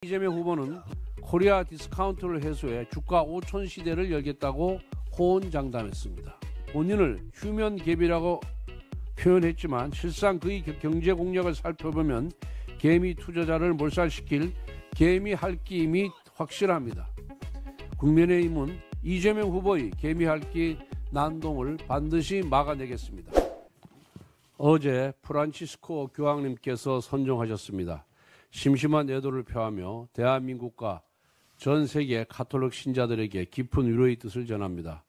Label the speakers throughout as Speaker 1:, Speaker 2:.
Speaker 1: 이재명 후보는 코리아 디스카운트를 해소해 주가 5천 시대를 열겠다고 호언장담했습니다. 본인을 휴면 갭이라고 표현했지만 실상 그의 경제 공략을 살펴보면 개미 투자자를 몰살시킬 개미 할기임이 확실합니다. 국민의힘은 이재명 후보의 개미 할기 난동을 반드시 막아내겠습니다. 어제 프란치스코 교황님께서 선종하셨습니다. 심심한 애도를 표하며 대한민국과 전 세계 가톨릭 신자들에게 깊은 위로의 뜻을 전합니다.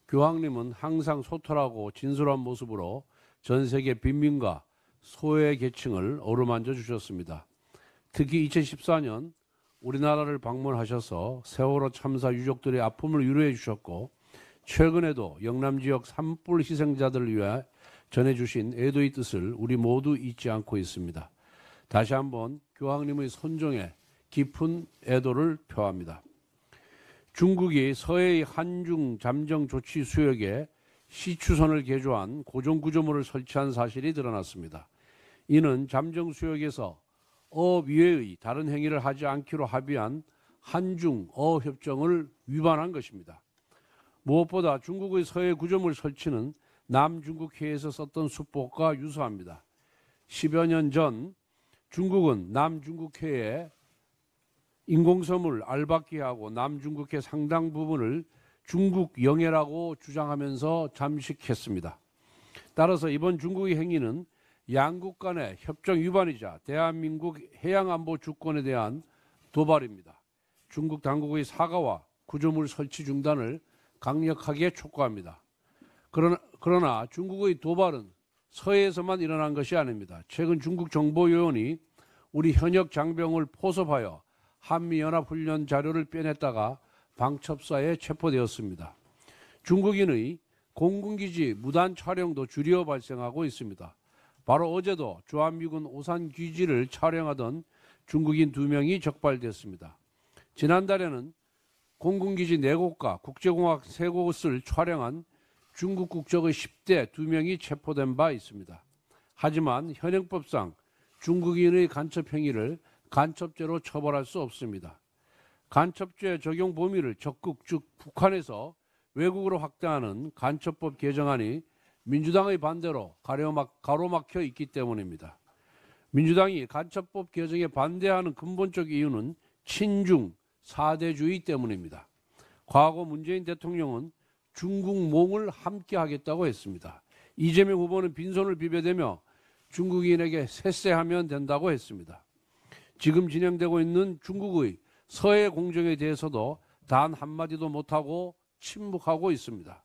Speaker 1: 교황님은 항상 소탈하고 진솔한 모습으로 전 세계 빈민과 소외 계층을 어루만져 주셨습니다. 특히 2014년 우리나라를 방문하셔서 세월호 참사 유족들의 아픔을 위로해 주셨고, 최근에도 영남 지역 산불 희생자들을 위해 전해주신 애도의 뜻을 우리 모두 잊지 않고 있습니다. 다시 한번 교황님의 선종에 깊은 애도를 표합니다. 중국이 서해의 한중 잠정 조치 수역에 시추선을 개조한 고정구조물을 설치한 사실이 드러났습니다. 이는 잠정 수역에서 어업 이외의 다른 행위를 하지 않기로 합의한 한중 어협정을 위반한 것입니다. 무엇보다 중국의 서해 구조물 설치는 남중국해에서 썼던 수법과 유사합니다. 10여 년 전 중국은 남중국해에 인공섬을 알박기하고 남중국해 상당 부분을 중국 영해라고 주장하면서 잠식했습니다. 따라서 이번 중국의 행위는 양국 간의 협정 위반이자 대한민국 해양안보 주권에 대한 도발입니다. 중국 당국의 사과와 구조물 설치 중단을 강력하게 촉구합니다. 그러나 중국의 도발은 서해에서만 일어난 것이 아닙니다. 최근 중국 정보요원이 우리 현역 장병을 포섭하여 한미연합훈련 자료를 빼냈다가 방첩사에 체포되었습니다. 중국인의 공군기지 무단 촬영도 줄여 발생하고 있습니다. 바로 어제도 주한미군 오산기지를 촬영하던 중국인 2명이 적발됐습니다. 지난달에는 공군기지 4곳과 국제공항 3곳을 촬영한 중국 국적의 10대 2명이 체포된 바 있습니다. 하지만 현행법상 중국인의 간첩 행위를 간첩죄로 처벌할 수 없습니다. 간첩죄 적용 범위를 적극, 즉 북한에서 외국으로 확대하는 간첩법 개정안이 민주당의 반대로 가로막혀 있기 때문입니다. 민주당이 간첩법 개정에 반대하는 근본적 이유는 친중, 사대주의 때문입니다. 과거 문재인 대통령은 중국몽을 함께 하겠다고 했습니다. 이재명 후보는 빈손을 비벼대며 중국인에게 셋세하면 된다고 했습니다. 지금 진행되고 있는 중국의 서해 공정에 대해서도 단 한마디도 못하고 침묵하고 있습니다.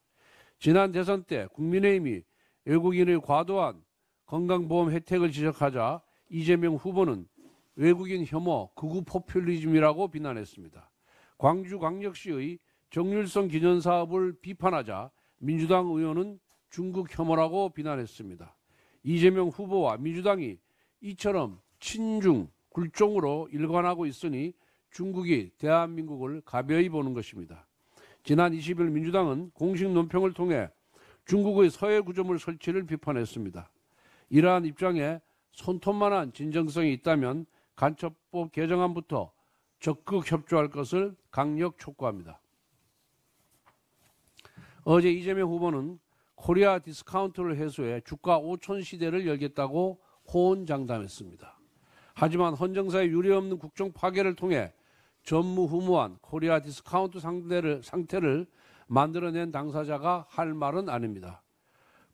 Speaker 1: 지난 대선 때 국민의힘이 외국인의 과도한 건강보험 혜택을 지적하자 이재명 후보는 외국인 혐오, 극우 포퓰리즘이라고 비난했습니다. 광주광역시의 정률성 기념사업을 비판하자 민주당 의원은 중국 혐오라고 비난했습니다. 이재명 후보와 민주당이 이처럼 친중, 굴종으로 일관하고 있으니 중국이 대한민국을 가벼이 보는 것입니다. 지난 20일 민주당은 공식 논평을 통해 중국의 서해 구조물 설치를 비판했습니다. 이러한 입장에 손톱만한 진정성이 있다면 간첩법 개정안부터 적극 협조할 것을 강력 촉구합니다. 어제 이재명 후보는 코리아 디스카운트를 해소해 주가 5천 시대를 열겠다고 호언장담했습니다. 하지만 헌정사에 유례없는 국정 파괴를 통해 전무후무한 코리아 디스카운트 상태를 만들어낸 당사자가 할 말은 아닙니다.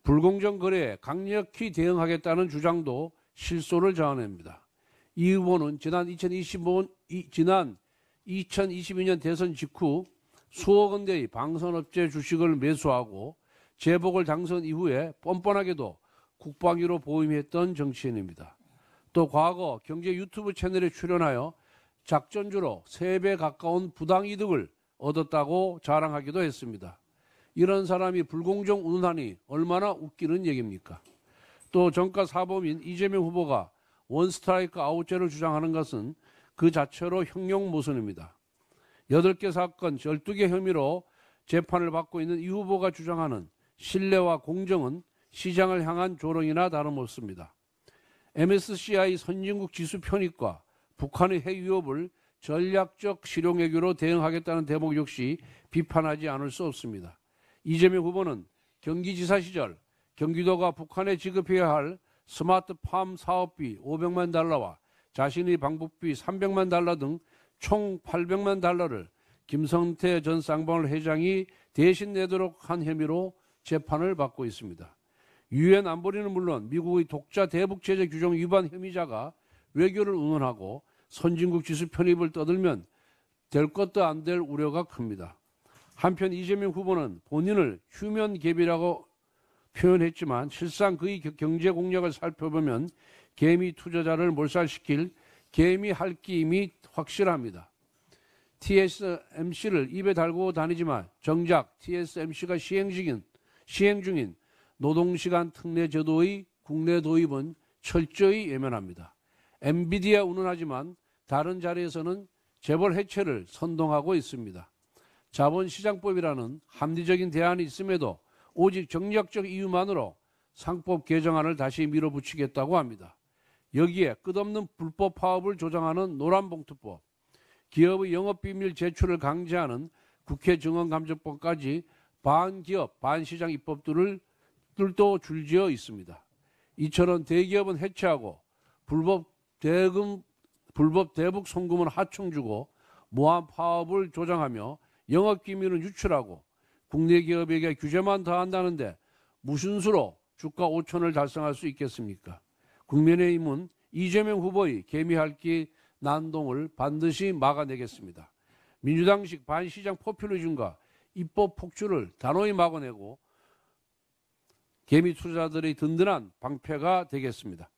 Speaker 1: 불공정 거래에 강력히 대응하겠다는 주장도 실소를 자아냅니다. 이 후보는 지난 2022년 대선 직후 수억 원대의 방산업체 주식을 매수하고 재보궐 당선 이후에 뻔뻔하게도 국방위로 보임했던 정치인입니다. 또 과거 경제 유튜브 채널에 출연하여 작전주로 3배 가까운 부당이득을 얻었다고 자랑하기도 했습니다. 이런 사람이 불공정 운운하니 얼마나 웃기는 얘기입니까? 또 정가 사범인 이재명 후보가 원스트라이크 아웃제를 주장하는 것은 그 자체로 형용 모순입니다. 8개 사건 12개 혐의로 재판을 받고 있는 이 후보가 주장하는 신뢰와 공정은 시장을 향한 조롱이나 다름없습니다. MSCI 선진국 지수 편입과 북한의 핵 위협을 전략적 실용외교로 대응하겠다는 대목 역시 비판하지 않을 수 없습니다. 이재명 후보는 경기지사 시절 경기도가 북한에 지급해야 할 스마트팜 사업비 500만 달러와 자신의 방북비 300만 달러 등 총 800만 달러를 김성태 전 쌍방울 회장이 대신 내도록 한 혐의로 재판을 받고 있습니다. 유엔 안보리는 물론 미국의 독자 대북 제재 규정 위반 혐의자가 외교를 운운하고 선진국 지수 편입을 떠들면 될 것도 안 될 우려가 큽니다. 한편 이재명 후보는 본인을 휴면 갭이라고 표현했지만 실상 그의 경제 공략을 살펴보면 개미 투자자를 몰살시킬 개미 할기임이 확실합니다. TSMC를 입에 달고 다니지만 정작 TSMC가 시행 중인 노동시간 특례 제도의 국내 도입은 철저히 외면합니다. 엔비디아 운운하지만 다른 자리에서는 재벌 해체를 선동하고 있습니다. 자본시장법이라는 합리적인 대안이 있음에도 오직 정략적 이유만으로 상법 개정안을 다시 밀어붙이겠다고 합니다. 여기에 끝없는 불법 파업을 조장하는 노란봉투법, 기업의 영업비밀 제출을 강제하는 국회 증언감정법까지 반기업, 반시장 입법들도 줄지어 있습니다. 이처럼 대기업은 해체하고 불법 대북 송금은 하청 주고 무한 파업을 조장하며 영업기밀은 유출하고 국내 기업에게 규제만 더한다는데 무슨 수로 주가 5천을 달성할 수 있겠습니까? 국민의힘은 이재명 후보의 개미핥기 난동을 반드시 막아내겠습니다. 민주당식 반시장 포퓰리즘과 입법 폭주를 단호히 막아내고 개미 투자자들의 든든한 방패가 되겠습니다.